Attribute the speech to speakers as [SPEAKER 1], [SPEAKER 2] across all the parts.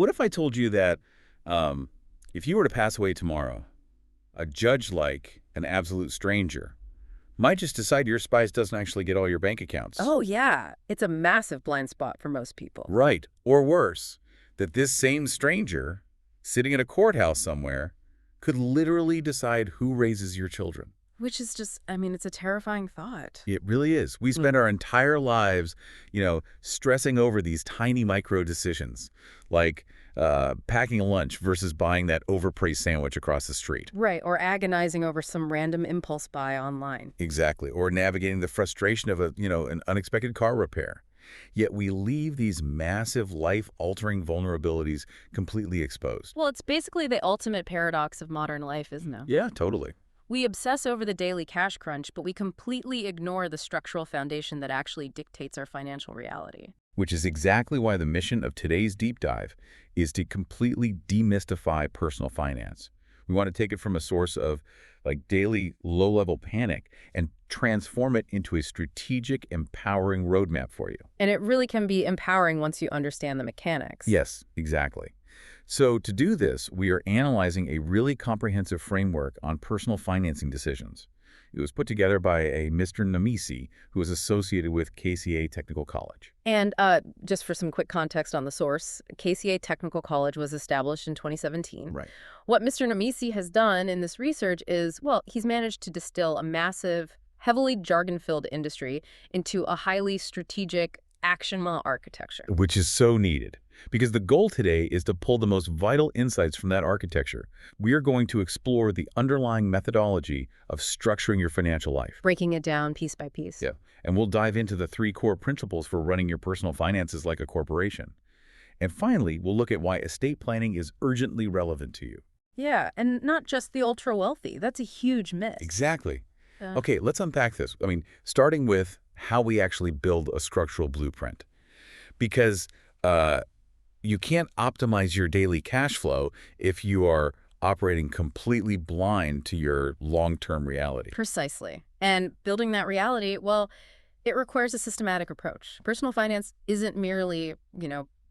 [SPEAKER 1] What if I told you that um, if you were to pass away tomorrow, a judge like an absolute stranger might just decide your spouse doesn't actually get all your bank accounts?
[SPEAKER 2] Oh, yeah. It's a massive blind spot for most people.
[SPEAKER 1] Right. Or worse, that this same stranger, sitting in a courthouse somewhere, could literally decide who raises your children.
[SPEAKER 2] Which is just, I mean, it's a terrifying thought.
[SPEAKER 1] It really is. We spend our entire lives, stressing over these tiny micro decisions, like packing a lunch versus buying that overpriced sandwich across the street.
[SPEAKER 2] Right, or agonizing over some random impulse buy online.
[SPEAKER 1] Exactly. Or navigating the frustration of an unexpected car repair. Yet we leave these massive life-altering vulnerabilities completely exposed.
[SPEAKER 2] Well, it's basically the ultimate paradox of modern life, isn't it?
[SPEAKER 1] Yeah, totally.
[SPEAKER 2] We obsess over the daily cash crunch, but we completely ignore the structural foundation that actually dictates our financial reality.
[SPEAKER 1] Which is exactly why the mission of today's deep dive is to completely demystify personal finance. We want to take it from a source of daily low-level panic and transform it into a strategic, empowering roadmap for you.
[SPEAKER 2] And it really can be empowering once you understand the mechanics.
[SPEAKER 1] Yes, exactly. So to do this, we are analyzing a really comprehensive framework on personal financing decisions. It was put together by a Mr. Namisi, who is associated with KCA Technical College.
[SPEAKER 2] And just for some quick context on the source, KCA Technical College was established in 2017.
[SPEAKER 1] Right.
[SPEAKER 2] What Mr. Namisi has done in this research is, well, he's managed to distill a massive, heavily jargon-filled industry into a highly strategic, actionable architecture.
[SPEAKER 1] Which is so needed. Because the goal today is to pull the most vital insights from that architecture. We are going to explore the underlying methodology of structuring your financial life.
[SPEAKER 2] Breaking it down piece by piece.
[SPEAKER 1] Yeah. And we'll dive into the 3 core principles for running your personal finances like a corporation. And finally, we'll look at why estate planning is urgently relevant to you.
[SPEAKER 2] Yeah, and not just the ultra-wealthy. That's a huge miss.
[SPEAKER 1] Exactly. Okay, let's unpack this. Starting with how we actually build a structural blueprint. Because you can't optimize your daily cash flow if you are operating completely blind to your long-term reality.
[SPEAKER 2] Precisely. And building that reality, well, it requires a systematic approach. Personal finance isn't merely,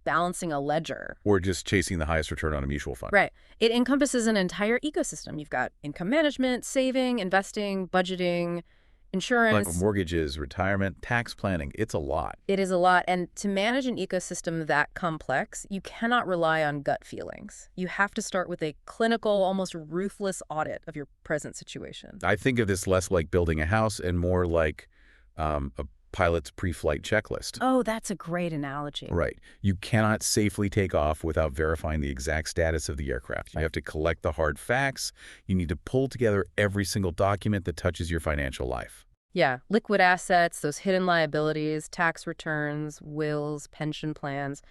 [SPEAKER 2] balancing a ledger.
[SPEAKER 1] Or just chasing the highest return on a mutual fund.
[SPEAKER 2] Right. It encompasses an entire ecosystem. You've got income management, saving, investing, budgeting, insurance.
[SPEAKER 1] Like mortgages, retirement, tax planning. It's a lot.
[SPEAKER 2] It is a lot. And to manage an ecosystem that complex, you cannot rely on gut feelings. You have to start with a clinical, almost ruthless audit of your present situation.
[SPEAKER 1] I think of this less like building a house and more like a pilot's pre-flight checklist.
[SPEAKER 2] Oh, that's a great analogy.
[SPEAKER 1] Right. You cannot safely take off without verifying the exact status of the aircraft. You have to collect the hard facts. You need to pull together every single document that touches your financial life.
[SPEAKER 2] Yeah, liquid assets, those hidden liabilities, tax returns, wills, pension plans,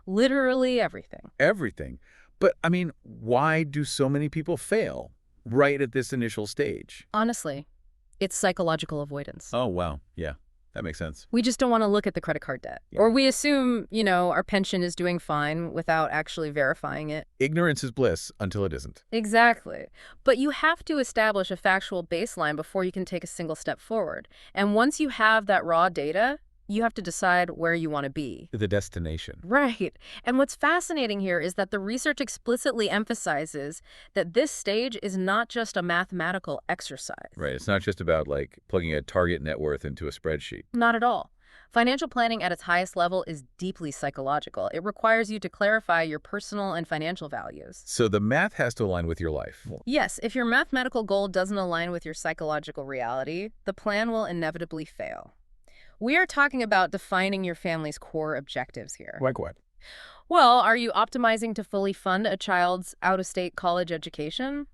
[SPEAKER 2] literally everything.
[SPEAKER 1] Everything. But, why do so many people fail right at this initial stage?
[SPEAKER 2] Honestly, it's psychological avoidance.
[SPEAKER 1] Oh, wow. Yeah. That makes sense.
[SPEAKER 2] We just don't want to look at the credit card debt.
[SPEAKER 1] Yeah.
[SPEAKER 2] Or we assume, our pension is doing fine without actually verifying it.
[SPEAKER 1] Ignorance is bliss until it isn't.
[SPEAKER 2] Exactly. But you have to establish a factual baseline before you can take a single step forward. And once you have that raw data, you have to decide where you want to be.
[SPEAKER 1] The destination.
[SPEAKER 2] Right. And what's fascinating here is that the research explicitly emphasizes that this stage is not just a mathematical exercise.
[SPEAKER 1] Right. It's not just about plugging a target net worth into a spreadsheet.
[SPEAKER 2] Not at all. Financial planning at its highest level is deeply psychological. It requires you to clarify your personal and financial values.
[SPEAKER 1] So the math has to align with your life.
[SPEAKER 2] Yes, if your mathematical goal doesn't align with your psychological reality, the plan will inevitably fail. We are talking about defining your family's core objectives here.
[SPEAKER 1] Like what?
[SPEAKER 2] Well, are you optimizing to fully fund a child's out-of-state college education?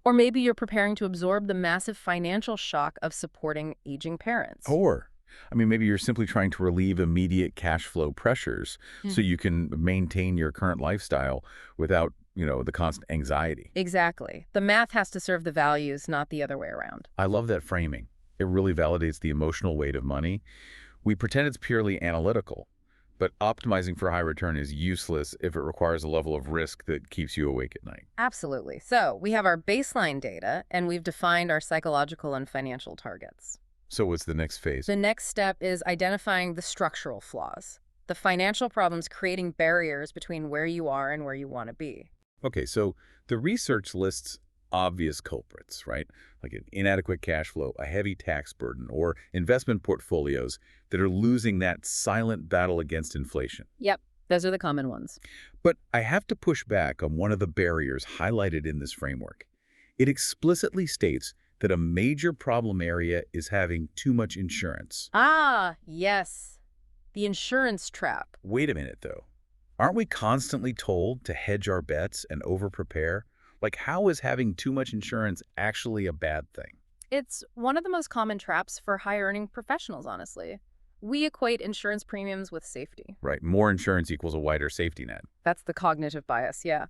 [SPEAKER 2] Or maybe you're preparing to absorb the massive financial shock of supporting aging parents.
[SPEAKER 1] Or, maybe you're simply trying to relieve immediate cash flow pressures so you can maintain your current lifestyle without, the constant anxiety.
[SPEAKER 2] Exactly. The math has to serve the values, not the other way around.
[SPEAKER 1] I love that framing. It really validates the emotional weight of money. We pretend it's purely analytical, but optimizing for high return is useless if it requires a level of risk that keeps you awake at night.
[SPEAKER 2] Absolutely. So we have our baseline data, and we've defined our psychological and financial targets.
[SPEAKER 1] So what's the next phase?
[SPEAKER 2] The next step is identifying the structural flaws. The financial problems creating barriers between where you are and where you want to be.
[SPEAKER 1] Okay, so the research lists obvious culprits, right? Like an inadequate cash flow, a heavy tax burden, or investment portfolios that are losing that silent battle against inflation.
[SPEAKER 2] Yep, those are the common ones.
[SPEAKER 1] But I have to push back on one of the barriers highlighted in this framework. It explicitly states that a major problem area is having too much insurance.
[SPEAKER 2] Ah, yes. The insurance trap.
[SPEAKER 1] Wait a minute, though. Aren't we constantly told to hedge our bets and over-prepare? Like, how is having too much insurance actually a bad thing?
[SPEAKER 2] It's one of the most common traps for high-earning professionals, honestly. We equate insurance premiums with safety.
[SPEAKER 1] Right, more insurance equals a wider safety net.
[SPEAKER 2] That's the cognitive bias, yeah.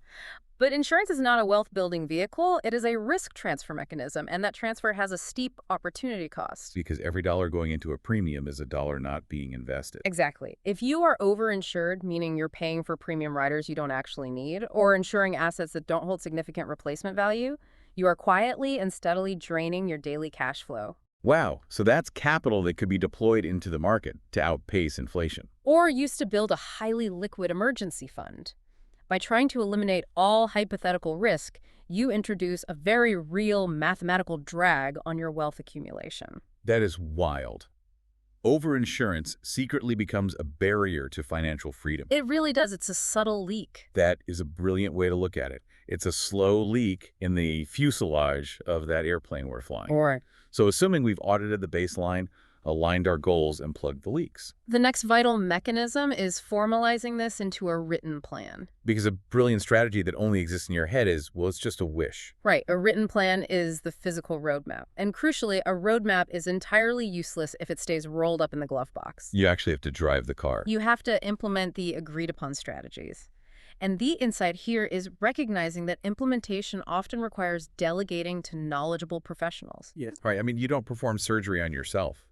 [SPEAKER 2] But insurance is not a wealth-building vehicle. It is a risk transfer mechanism, and that transfer has a steep opportunity cost.
[SPEAKER 1] Because every dollar going into a premium is a dollar not being invested.
[SPEAKER 2] Exactly. If you are overinsured, meaning you're paying for premium riders you don't actually need, or insuring assets that don't hold significant replacement value, you are quietly and steadily draining your daily cash flow.
[SPEAKER 1] Wow, so that's capital that could be deployed into the market to outpace inflation.
[SPEAKER 2] Or used to build a highly liquid emergency fund. By trying to eliminate all hypothetical risk, you introduce a very real mathematical drag on your wealth accumulation.
[SPEAKER 1] That is wild. Overinsurance secretly becomes a barrier to financial freedom.
[SPEAKER 2] It really does. It's a subtle leak.
[SPEAKER 1] That is a brilliant way to look at it. It's a slow leak in the fuselage of that airplane we're flying.
[SPEAKER 2] Right.
[SPEAKER 1] So assuming we've audited the baseline, aligned our goals, and plugged the leaks.
[SPEAKER 2] The next vital mechanism is formalizing this into a written plan.
[SPEAKER 1] Because a brilliant strategy that only exists in your head is, well, it's just a wish.
[SPEAKER 2] Right. A written plan is the physical roadmap. And crucially, a roadmap is entirely useless if it stays rolled up in the glove box.
[SPEAKER 1] You actually have to drive the car.
[SPEAKER 2] You have to implement the agreed-upon strategies. And the insight here is recognizing that implementation often requires delegating to knowledgeable professionals.
[SPEAKER 1] Yes. Right. I mean, you don't perform surgery on yourself.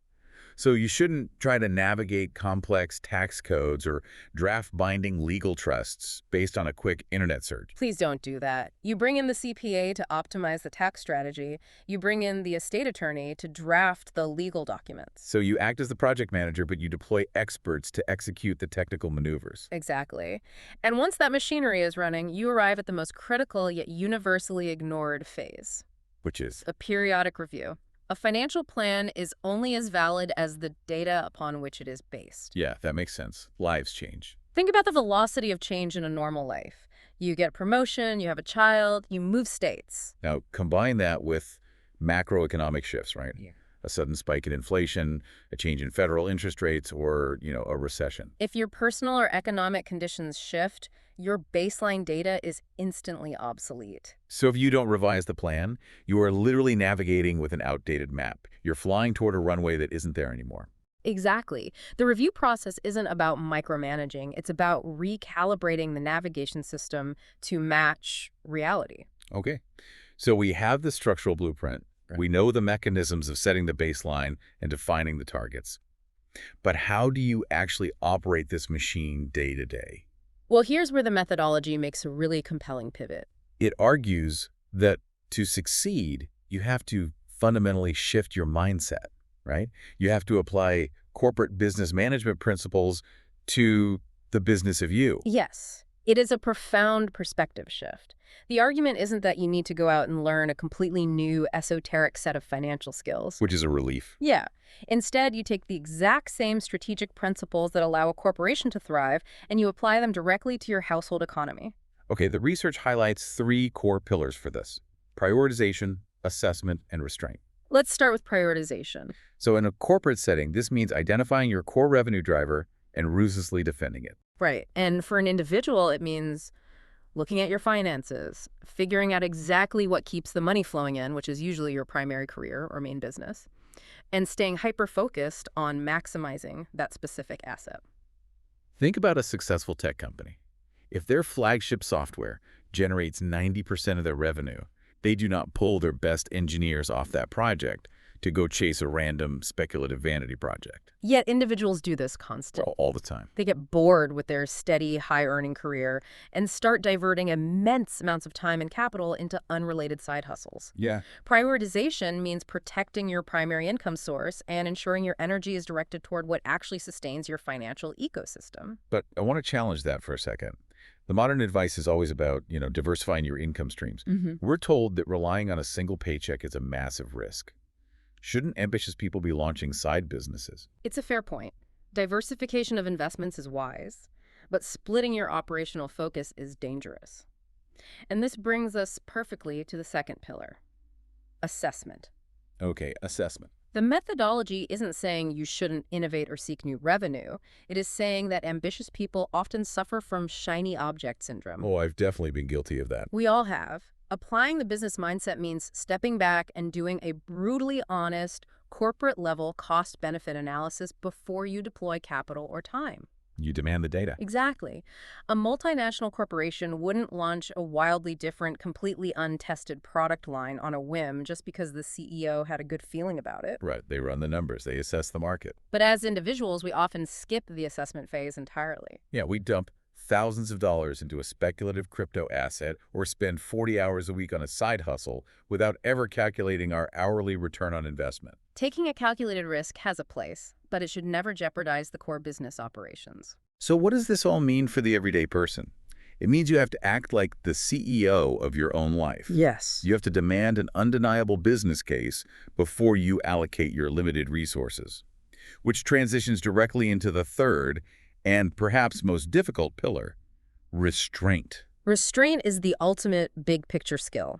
[SPEAKER 1] So you shouldn't try to navigate complex tax codes or draft binding legal trusts based on a quick internet search.
[SPEAKER 2] Please don't do that. You bring in the CPA to optimize the tax strategy. You bring in the estate attorney to draft the legal documents.
[SPEAKER 1] So you act as the project manager, but you deploy experts to execute the technical maneuvers.
[SPEAKER 2] Exactly. And once that machinery is running, you arrive at the most critical yet universally ignored phase.
[SPEAKER 1] Which is?
[SPEAKER 2] A periodic review. A financial plan is only as valid as the data upon which it is based.
[SPEAKER 1] Yeah, that makes sense. Lives change.
[SPEAKER 2] Think about the velocity of change in a normal life. You get a promotion, you have a child, you move states.
[SPEAKER 1] Now, combine that with macroeconomic shifts, right?
[SPEAKER 2] Yeah.
[SPEAKER 1] A sudden spike in inflation, a change in federal interest rates, or, a recession.
[SPEAKER 2] If your personal or economic conditions shift, your baseline data is instantly obsolete.
[SPEAKER 1] So if you don't revise the plan, you are literally navigating with an outdated map. You're flying toward a runway that isn't there anymore.
[SPEAKER 2] Exactly. The review process isn't about micromanaging. It's about recalibrating the navigation system to match reality.
[SPEAKER 1] Okay. So we have the structural blueprint. Right. We know the mechanisms of setting the baseline and defining the targets. But how do you actually operate this machine day to day?
[SPEAKER 2] Well, here's where the methodology makes a really compelling pivot.
[SPEAKER 1] It argues that to succeed, you have to fundamentally shift your mindset, right? You have to apply corporate business management principles to the business of you.
[SPEAKER 2] Yes, it is a profound perspective shift. The argument isn't that you need to go out and learn a completely new esoteric set of financial skills.
[SPEAKER 1] Which is a relief.
[SPEAKER 2] Yeah. Instead, you take the exact same strategic principles that allow a corporation to thrive, and you apply them directly to your household economy.
[SPEAKER 1] Okay, the research highlights 3 core pillars for this: prioritization, assessment, and restraint.
[SPEAKER 2] Let's start with prioritization.
[SPEAKER 1] So in a corporate setting, this means identifying your core revenue driver and ruthlessly defending it.
[SPEAKER 2] Right. And for an individual, it means looking at your finances, figuring out exactly what keeps the money flowing in, which is usually your primary career or main business, and staying hyper-focused on maximizing that specific asset.
[SPEAKER 1] Think about a successful tech company. If their flagship software generates 90% of their revenue, they do not pull their best engineers off that project to go chase a random speculative vanity project.
[SPEAKER 2] Yet individuals do this constantly.
[SPEAKER 1] All the time.
[SPEAKER 2] They get bored with their steady, high-earning career and start diverting immense amounts of time and capital into unrelated side hustles.
[SPEAKER 1] Yeah.
[SPEAKER 2] Prioritization means protecting your primary income source and ensuring your energy is directed toward what actually sustains your financial ecosystem.
[SPEAKER 1] But I want to challenge that for a second. The modern advice is always about, diversifying your income streams. We're told that relying on a single paycheck is a massive risk. Shouldn't ambitious people be launching side businesses?
[SPEAKER 2] It's a fair point. Diversification of investments is wise, but splitting your operational focus is dangerous. And this brings us perfectly to the second pillar, assessment.
[SPEAKER 1] Okay, assessment.
[SPEAKER 2] The methodology isn't saying you shouldn't innovate or seek new revenue. It is saying that ambitious people often suffer from shiny object syndrome.
[SPEAKER 1] Oh, I've definitely been guilty of that.
[SPEAKER 2] We all have. Applying the business mindset means stepping back and doing a brutally honest, corporate-level cost-benefit analysis before you deploy capital or time.
[SPEAKER 1] You demand the data.
[SPEAKER 2] Exactly. A multinational corporation wouldn't launch a wildly different, completely untested product line on a whim just because the CEO had a good feeling about it.
[SPEAKER 1] Right. They run the numbers. They assess the market.
[SPEAKER 2] But as individuals, we often skip the assessment phase entirely.
[SPEAKER 1] Yeah, we dump thousands of dollars into a speculative crypto asset or spend 40 hours a week on a side hustle without ever calculating our hourly return on investment.
[SPEAKER 2] Taking a calculated risk has a place, but it should never jeopardize the core business operations.
[SPEAKER 1] So what does this all mean for the everyday person? It means you have to act like the CEO of your own life.
[SPEAKER 2] Yes.
[SPEAKER 1] You have to demand an undeniable business case before you allocate your limited resources, which transitions directly into the third and perhaps most difficult pillar, restraint.
[SPEAKER 2] Restraint is the ultimate big picture skill.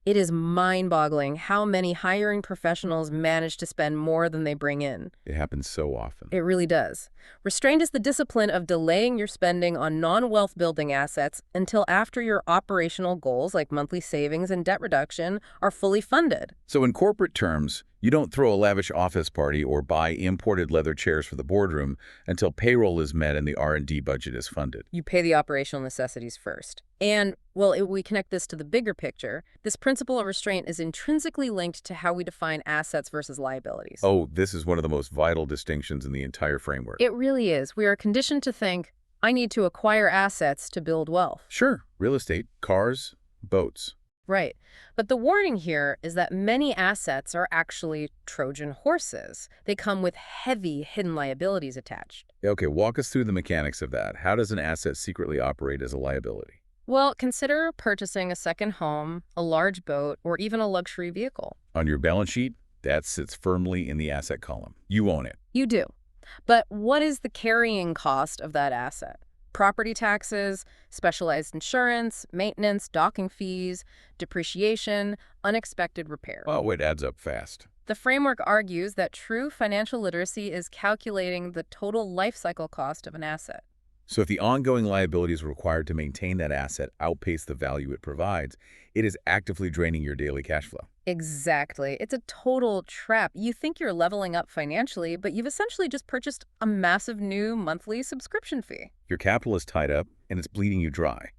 [SPEAKER 2] It is mind-boggling how many hiring professionals manage to spend more than they bring in.
[SPEAKER 1] It happens so often.
[SPEAKER 2] It really does. Restraint is the discipline of delaying your spending on non-wealth building assets until after your operational goals like monthly savings and debt reduction are fully funded.
[SPEAKER 1] So in corporate terms, you don't throw a lavish office party or buy imported leather chairs for the boardroom until payroll is met and the R&D budget is funded.
[SPEAKER 2] You pay the operational necessities first. And, well, if we connect this to the bigger picture, this principle of restraint is intrinsically linked to how we define assets versus liabilities.
[SPEAKER 1] Oh, this is one of the most vital distinctions in the entire framework.
[SPEAKER 2] It really is. We are conditioned to think, I need to acquire assets to build wealth.
[SPEAKER 1] Sure, real estate, cars, boats.
[SPEAKER 2] Right. But the warning here is that many assets are actually Trojan horses. They come with heavy hidden liabilities attached.
[SPEAKER 1] Okay, walk us through the mechanics of that. How does an asset secretly operate as a liability?
[SPEAKER 2] Well, consider purchasing a second home, a large boat, or even a luxury vehicle.
[SPEAKER 1] On your balance sheet, that sits firmly in the asset column. You own it.
[SPEAKER 2] You do. But what is the carrying cost of that asset? Property taxes, specialized insurance, maintenance, docking fees, depreciation, unexpected repairs.
[SPEAKER 1] Oh, it adds up fast.
[SPEAKER 2] The framework argues that true financial literacy is calculating the total life cycle cost of an asset.
[SPEAKER 1] So if the ongoing liabilities required to maintain that asset outpace the value it provides, it is actively draining your daily cash flow.
[SPEAKER 2] Exactly. It's a total trap. You think you're leveling up financially, but you've essentially just purchased a massive new monthly subscription fee.
[SPEAKER 1] Your capital is tied up, and it's bleeding you dry.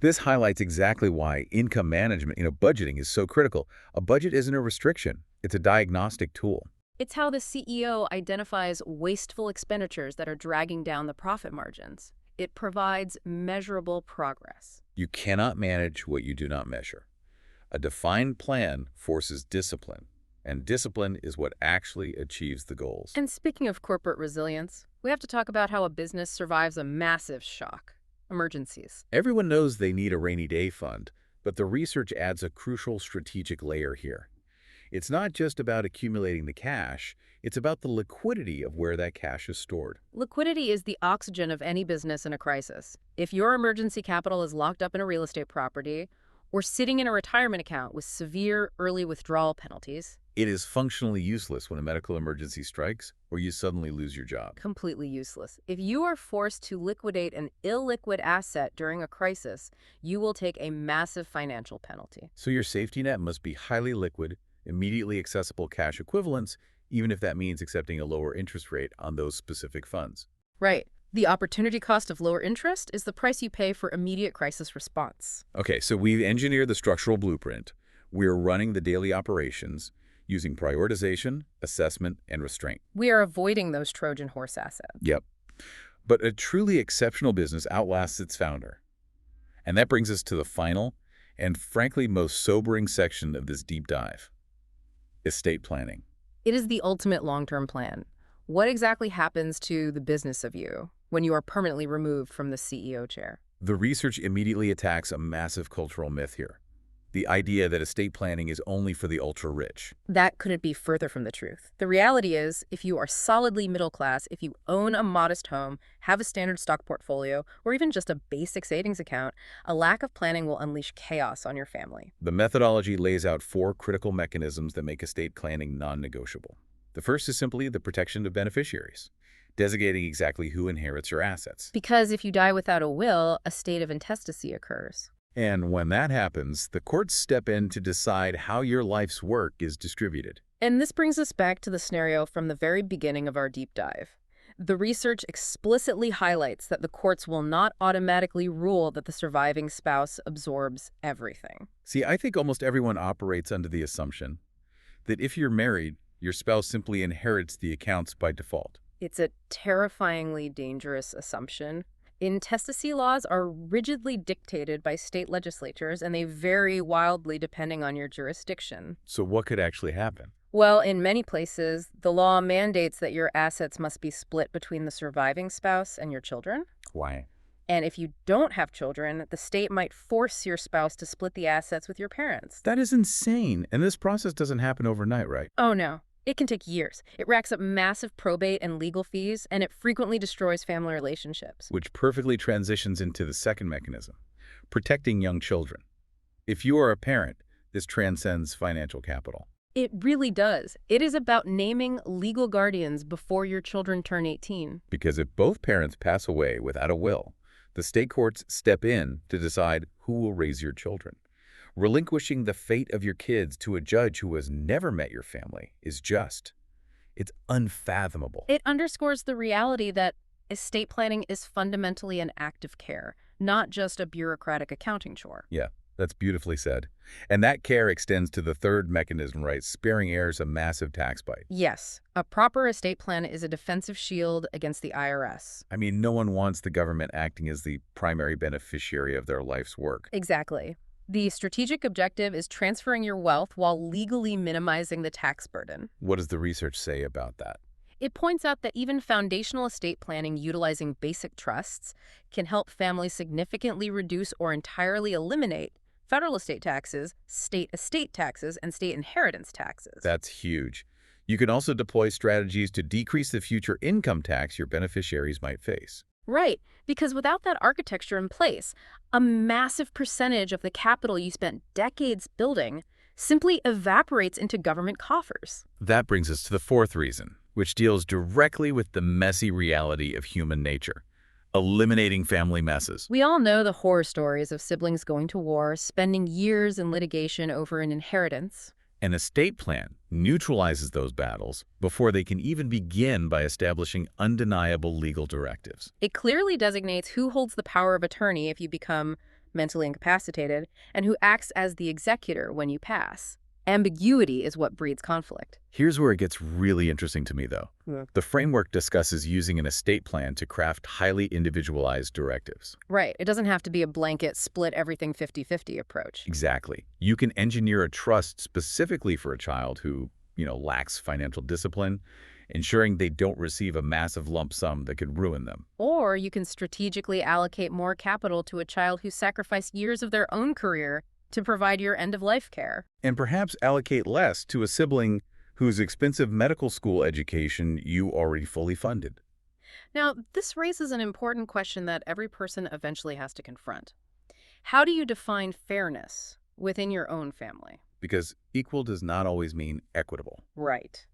[SPEAKER 1] This highlights exactly why income management, budgeting is so critical. A budget isn't a restriction. It's a diagnostic tool.
[SPEAKER 2] It's how the CEO identifies wasteful expenditures that are dragging down the profit margins. It provides measurable progress.
[SPEAKER 1] You cannot manage what you do not measure. A defined plan forces discipline, and discipline is what actually achieves the goals.
[SPEAKER 2] And speaking of corporate resilience, we have to talk about how a business survives a massive shock. Emergencies.
[SPEAKER 1] Everyone knows they need a rainy day fund, but the research adds a crucial strategic layer here. It's not just about accumulating the cash, it's about the liquidity of where that cash is stored.
[SPEAKER 2] Liquidity is the oxygen of any business in a crisis. If your emergency capital is locked up in a real estate property or sitting in a retirement account with severe early withdrawal penalties,
[SPEAKER 1] it is functionally useless when a medical emergency strikes or you suddenly lose your job.
[SPEAKER 2] Completely useless. If you are forced to liquidate an illiquid asset during a crisis, you will take a massive financial penalty.
[SPEAKER 1] So your safety net must be highly liquid, immediately accessible cash equivalents, even if that means accepting a lower interest rate on those specific funds.
[SPEAKER 2] Right. The opportunity cost of lower interest is the price you pay for immediate crisis response.
[SPEAKER 1] Okay, so we've engineered the structural blueprint. We're running the daily operations. using prioritization, assessment, and restraint.
[SPEAKER 2] We are avoiding those Trojan horse assets.
[SPEAKER 1] Yep. But a truly exceptional business outlasts its founder. And that brings us to the final and frankly most sobering section of this deep dive: estate planning.
[SPEAKER 2] It is the ultimate long-term plan. What exactly happens to the business of you when you are permanently removed from the CEO chair?
[SPEAKER 1] The research immediately attacks a massive cultural myth here: the idea that estate planning is only for the ultra-rich.
[SPEAKER 2] That couldn't be further from the truth. The reality is, if you are solidly middle class, if you own a modest home, have a standard stock portfolio, or even just a basic savings account, a lack of planning will unleash chaos on your family.
[SPEAKER 1] The methodology lays out 4 critical mechanisms that make estate planning non-negotiable. The first is simply the protection of beneficiaries, designating exactly who inherits your assets.
[SPEAKER 2] Because if you die without a will, a state of intestacy occurs.
[SPEAKER 1] And when that happens, the courts step in to decide how your life's work is distributed.
[SPEAKER 2] And this brings us back to the scenario from the very beginning of our deep dive. The research explicitly highlights that the courts will not automatically rule that the surviving spouse absorbs everything.
[SPEAKER 1] See, I think almost everyone operates under the assumption that if you're married, your spouse simply inherits the accounts by default.
[SPEAKER 2] It's a terrifyingly dangerous assumption. Intestacy laws are rigidly dictated by state legislatures, and they vary wildly depending on your jurisdiction.
[SPEAKER 1] So what could actually happen?
[SPEAKER 2] Well, in many places, the law mandates that your assets must be split between the surviving spouse and your children.
[SPEAKER 1] Why?
[SPEAKER 2] And if you don't have children, the state might force your spouse to split the assets with your parents.
[SPEAKER 1] That is insane. And this process doesn't happen overnight, right?
[SPEAKER 2] Oh, no. It can take years. It racks up massive probate and legal fees, and it frequently destroys family relationships.
[SPEAKER 1] Which perfectly transitions into the second mechanism: protecting young children. If you are a parent, this transcends financial capital.
[SPEAKER 2] It really does. It is about naming legal guardians before your children turn 18.
[SPEAKER 1] Because if both parents pass away without a will, the state courts step in to decide who will raise your children. Relinquishing the fate of your kids to a judge who has never met your family is just. It's unfathomable.
[SPEAKER 2] It underscores the reality that estate planning is fundamentally an act of care, not just a bureaucratic accounting chore.
[SPEAKER 1] Yeah, that's beautifully said. And that care extends to the third mechanism, right? Sparing heirs a massive tax bite.
[SPEAKER 2] Yes, a proper estate plan is a defensive shield against the IRS.
[SPEAKER 1] I mean, no one wants the government acting as the primary beneficiary of their life's work.
[SPEAKER 2] Exactly. The strategic objective is transferring your wealth while legally minimizing the tax burden.
[SPEAKER 1] What does the research say about that?
[SPEAKER 2] It points out that even foundational estate planning utilizing basic trusts can help families significantly reduce or entirely eliminate federal estate taxes, state estate taxes, and state inheritance taxes.
[SPEAKER 1] That's huge. You can also deploy strategies to decrease the future income tax your beneficiaries might face.
[SPEAKER 2] Right, because without that architecture in place, a massive percentage of the capital you spent decades building simply evaporates into government coffers.
[SPEAKER 1] That brings us to the fourth reason, which deals directly with the messy reality of human nature: eliminating family messes.
[SPEAKER 2] We all know the horror stories of siblings going to war, spending years in litigation over an inheritance.
[SPEAKER 1] An estate plan neutralizes those battles before they can even begin by establishing undeniable legal directives.
[SPEAKER 2] It clearly designates who holds the power of attorney if you become mentally incapacitated and who acts as the executor when you pass. Ambiguity is what breeds conflict.
[SPEAKER 1] Here's where it gets really interesting to me, though.
[SPEAKER 2] Yeah.
[SPEAKER 1] The framework discusses using an estate plan to craft highly individualized directives.
[SPEAKER 2] Right. It doesn't have to be a blanket split everything 50-50 approach.
[SPEAKER 1] Exactly. You can engineer a trust specifically for a child who, lacks financial discipline, ensuring they don't receive a massive lump sum that could ruin them.
[SPEAKER 2] Or you can strategically allocate more capital to a child who sacrificed years of their own career to provide your end-of-life care.
[SPEAKER 1] And perhaps allocate less to a sibling whose expensive medical school education you already fully funded.
[SPEAKER 2] Now, this raises an important question that every person eventually has to confront. How do you define fairness within your own family?
[SPEAKER 1] Because equal does not always mean equitable.
[SPEAKER 2] Right.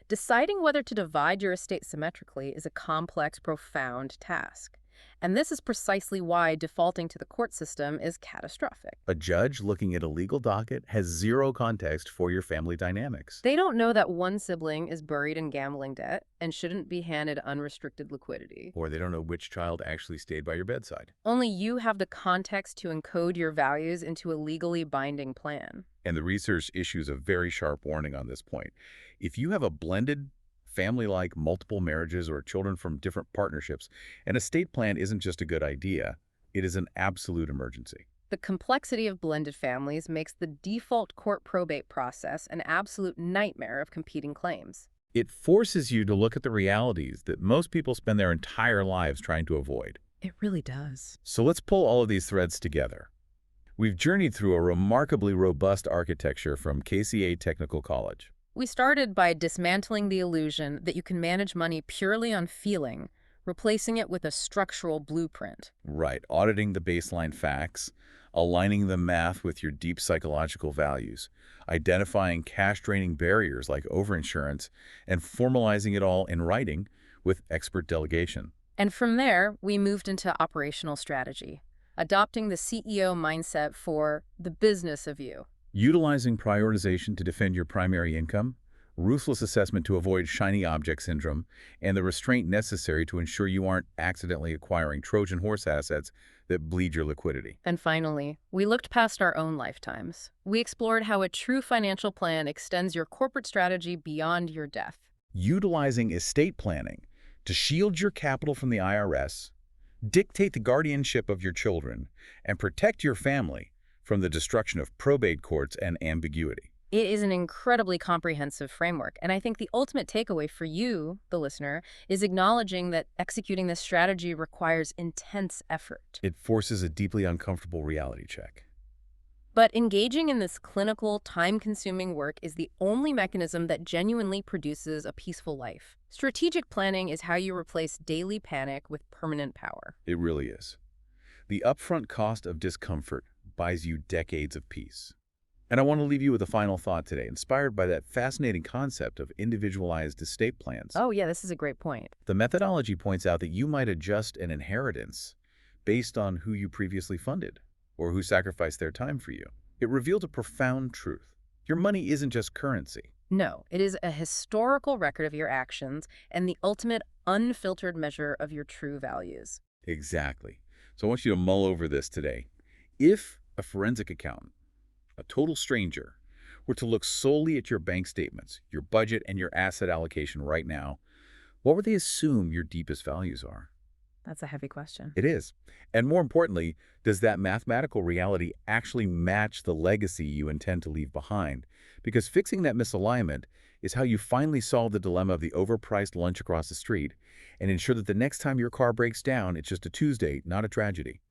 [SPEAKER 2] Deciding whether to divide your estate symmetrically is a complex, profound task. And this is precisely why defaulting to the court system is catastrophic.
[SPEAKER 1] A judge looking at a legal docket has zero context for your family dynamics.
[SPEAKER 2] They don't know that one sibling is buried in gambling debt and shouldn't be handed unrestricted liquidity.
[SPEAKER 1] Or they don't know which child actually stayed by your bedside.
[SPEAKER 2] Only you have the context to encode your values into a legally binding plan.
[SPEAKER 1] And the research issues a very sharp warning on this point. If you have a blended family like multiple marriages or children from different partnerships, an estate plan isn't just a good idea, it is an absolute emergency.
[SPEAKER 2] The complexity of blended families makes the default court probate process an absolute nightmare of competing claims.
[SPEAKER 1] It forces you to look at the realities that most people spend their entire lives trying to avoid.
[SPEAKER 2] It really does.
[SPEAKER 1] So let's pull all of these threads together. We've journeyed through a remarkably robust architecture from KCA Technical College.
[SPEAKER 2] We started by dismantling the illusion that you can manage money purely on feeling, replacing it with a structural blueprint.
[SPEAKER 1] Right, auditing the baseline facts, aligning the math with your deep psychological values, identifying cash-draining barriers like overinsurance, and formalizing it all in writing with expert delegation.
[SPEAKER 2] And from there, we moved into operational strategy, adopting the CEO mindset for the business of you.
[SPEAKER 1] Utilizing prioritization to defend your primary income, ruthless assessment to avoid shiny object syndrome, and the restraint necessary to ensure you aren't accidentally acquiring Trojan horse assets that bleed your liquidity.
[SPEAKER 2] And finally, we looked past our own lifetimes. We explored how a true financial plan extends your corporate strategy beyond your death.
[SPEAKER 1] Utilizing estate planning to shield your capital from the IRS, dictate the guardianship of your children, and protect your family from the destruction of probate courts and ambiguity.
[SPEAKER 2] It is an incredibly comprehensive framework, and I think the ultimate takeaway for you, the listener, is acknowledging that executing this strategy requires intense effort.
[SPEAKER 1] It forces a deeply uncomfortable reality check.
[SPEAKER 2] But engaging in this clinical, time-consuming work is the only mechanism that genuinely produces a peaceful life. Strategic planning is how you replace daily panic with permanent power.
[SPEAKER 1] It really is. The upfront cost of discomfort buys you decades of peace. And I want to leave you with a final thought today, inspired by that fascinating concept of individualized estate plans.
[SPEAKER 2] Oh yeah, this is a great point.
[SPEAKER 1] The methodology points out that you might adjust an inheritance based on who you previously funded or who sacrificed their time for you. It revealed a profound truth. Your money isn't just currency.
[SPEAKER 2] No, it is a historical record of your actions and the ultimate unfiltered measure of your true values.
[SPEAKER 1] Exactly. So I want you to mull over this today. If a forensic accountant, a total stranger, were to look solely at your bank statements, your budget, and your asset allocation right now, what would they assume your deepest values are?
[SPEAKER 2] That's a heavy question.
[SPEAKER 1] It is. And more importantly, does that mathematical reality actually match the legacy you intend to leave behind? Because fixing that misalignment is how you finally solve the dilemma of the overpriced lunch across the street and ensure that the next time your car breaks down, it's just a Tuesday, not a tragedy.